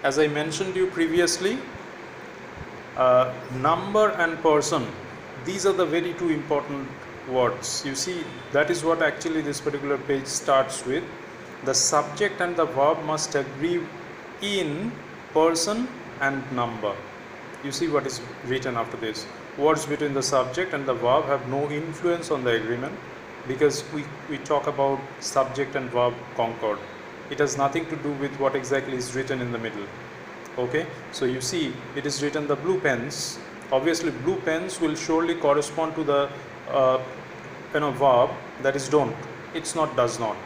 As I mentioned you previously, number and person, these are the very two important words. You see, that is what actually this particular page starts with. The subject and the verb must agree in person and number. You see what is written after this. Words between the subject and the verb have no influence on the agreement, because we talk about subject and verb concord. It has nothing to do with what exactly is written in the middle. Okay, so you see it is written the blue pens. Obviously blue pens will surely correspond to the verb, that is don't. It's not does not.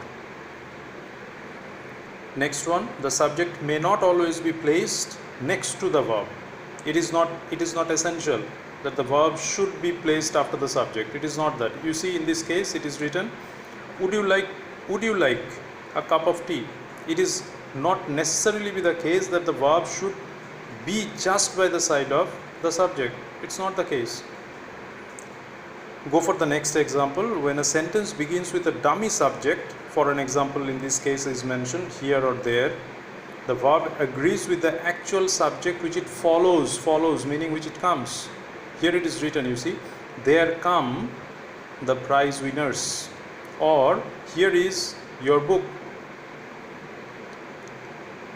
Next one, the subject may not always be placed next to the verb. It is not essential that the verb should be placed after the subject. It is not that. You see in this case it is written, would you like a cup of tea? It is not necessarily be the case that the verb should be just by the side of the subject. It's not the case. Go for the next example. When a sentence begins with a dummy subject, for an example in this case is mentioned here or there, the verb agrees with the actual subject which it follows, meaning which it comes. Here it is written, you see, there come the prize winners, or here is your book.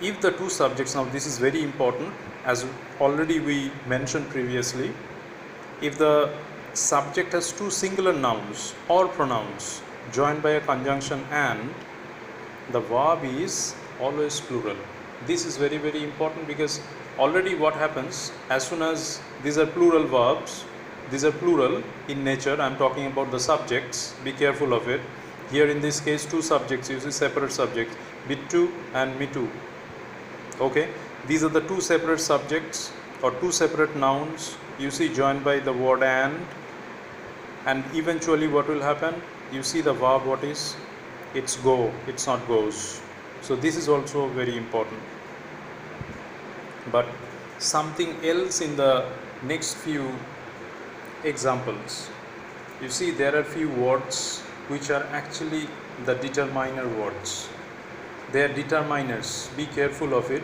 If the two subjects, now this is very important, as already we mentioned previously, if the subject has two singular nouns or pronouns joined by a conjunction and, the verb is always plural. This is very, very important, because already what happens, as soon as these are plural verbs, these are plural in nature, I am talking about the subjects, be careful of it. Here in this case two subjects, you see separate subjects, bitu and mitu. Okay, these are the two separate subjects or two separate nouns, you see, joined by the word and eventually what will happen, you see the verb, what is, it's go, it's not goes. So this is also very important. But something else in the next few examples, you see there are few words which are actually the determiner words. They are determiners, be careful of it.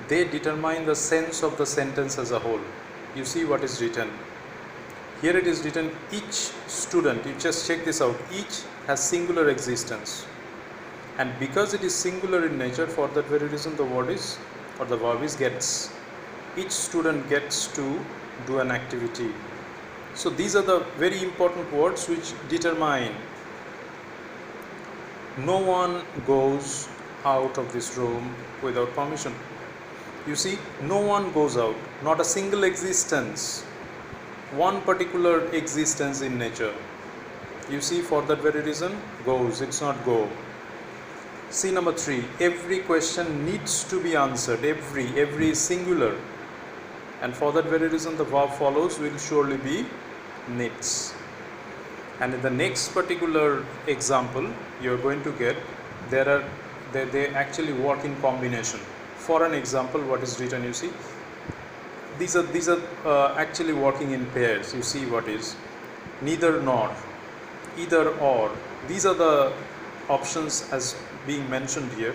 They determine the sense of the sentence as a whole. You see what is written. Here it is written, each student, you just check this out, each has singular existence. And because it is singular in nature, for that very reason the word is, or the verb is gets. Each student gets to do an activity. So these are the very important words which determine. No one goes out of this room without permission. You see, no one goes out, not a single existence, one particular existence in nature. You see, for that very reason, goes, it's not go. See number 3, every question needs to be answered, every is singular, and for that very reason the verb follows will surely be needs. And in the next particular example you are going to get, they actually work in combination. For an example, what is written, you see, these are actually working in pairs. You see what is, neither nor, either or, these are the options as being mentioned here.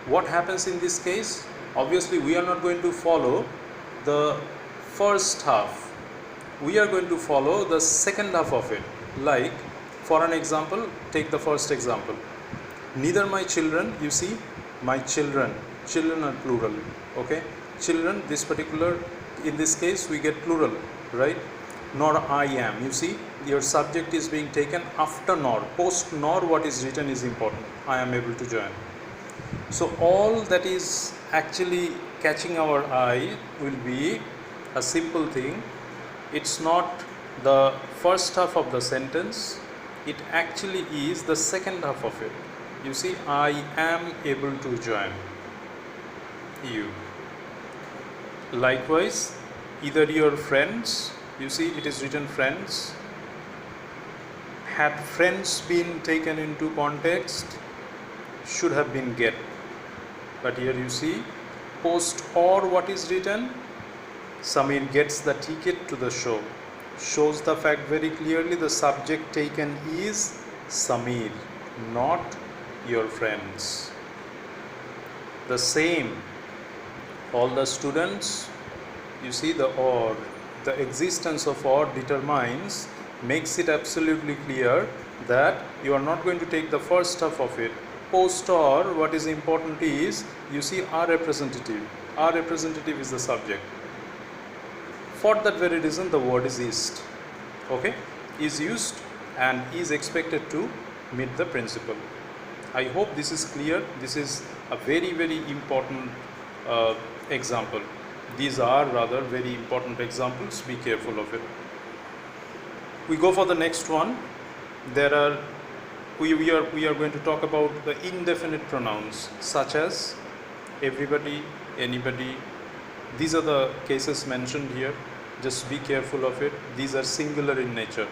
What happens in this case? Obviously we are not going to follow the first half, we are going to follow the second half of it. Like, for an example, take the first example, neither my children, you see, my children are plural. Okay, children, this particular, in this case we get plural, right? Nor I am, you see, your subject is being taken after nor, post nor what is written is important, I am able to join. So all that is actually catching our eye will be a simple thing. It's not the first half of the sentence, it actually is the second half of it. You see, I am able to join you. Likewise, either your friends, you see it is written friends, had friends been taken into context, should have been get. But here you see, post or what is written, Samir gets the ticket to the show. Shows the fact very clearly the subject taken is Samir, not your friends. The same All the students, you see the existence of or determines, makes it absolutely clear that you are not going to take the first half of it. Post or, what is important is, you see are representative. Are representative is the subject. For that very reason the word is ist. Okay, is used and is expected to meet the principle. I hope this is clear. This is a very important example. These are rather very important examples. Be careful of it. We go for the next one. We are going to talk about the indefinite pronouns such as everybody, anybody. These are the cases mentioned here. Just be careful of it. These are singular in nature,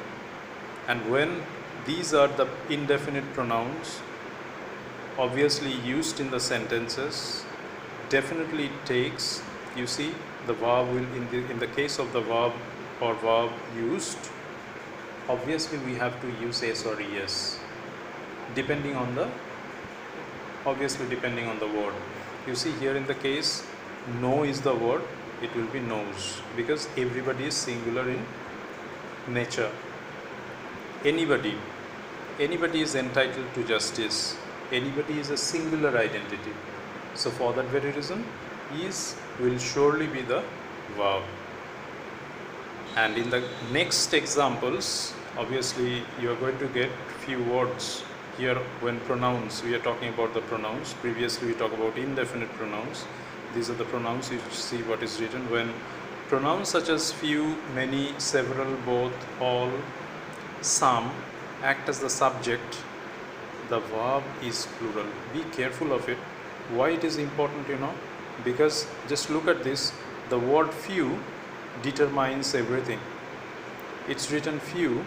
and when these are the indefinite pronouns obviously used in the sentences, definitely it takes, you see, the verb will in the case of the verb or verb used, obviously we have to use s or es depending on the word. You see here in the case know is the word, it will be knows because everybody is singular in nature. Anybody is entitled to justice. Anybody is a singular identity. So for that very reason, is will surely be the verb. And in the next examples, obviously you are going to get few words here. When pronouns, we are talking about the pronouns. Previously we talked about indefinite pronouns. These are the pronouns. You see what is written. When pronouns such as few, many, several, both, all, some act as the subject, the verb is plural. Be careful of it. Why it is important, because just look at this. The word few determines everything. It's written few.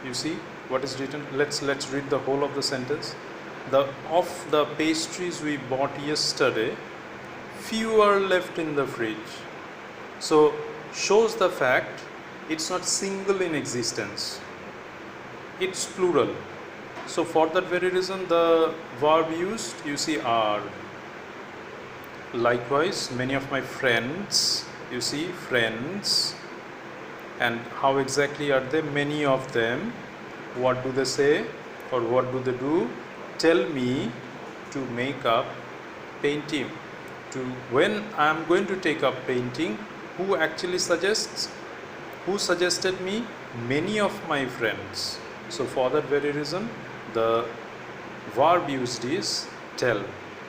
You see what is written. Let's read the whole of the sentence. Of the pastries we bought yesterday, few are left in the fridge. So shows the fact it's not single in existence, it's plural. So for that very reason the verb used, you see, are. Likewise, many of my friends, you see, friends. And how exactly are they? Many of them. What do they say or what do they do? Tell me to make up painting. When I am going to take up painting, who actually suggests? Who suggested me? Many of my friends. So for that very reason the verb used is tell,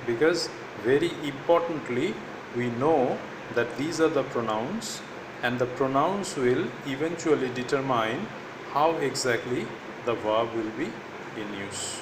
because very importantly we know that these are the pronouns, and the pronouns will eventually determine how exactly the verb will be in use.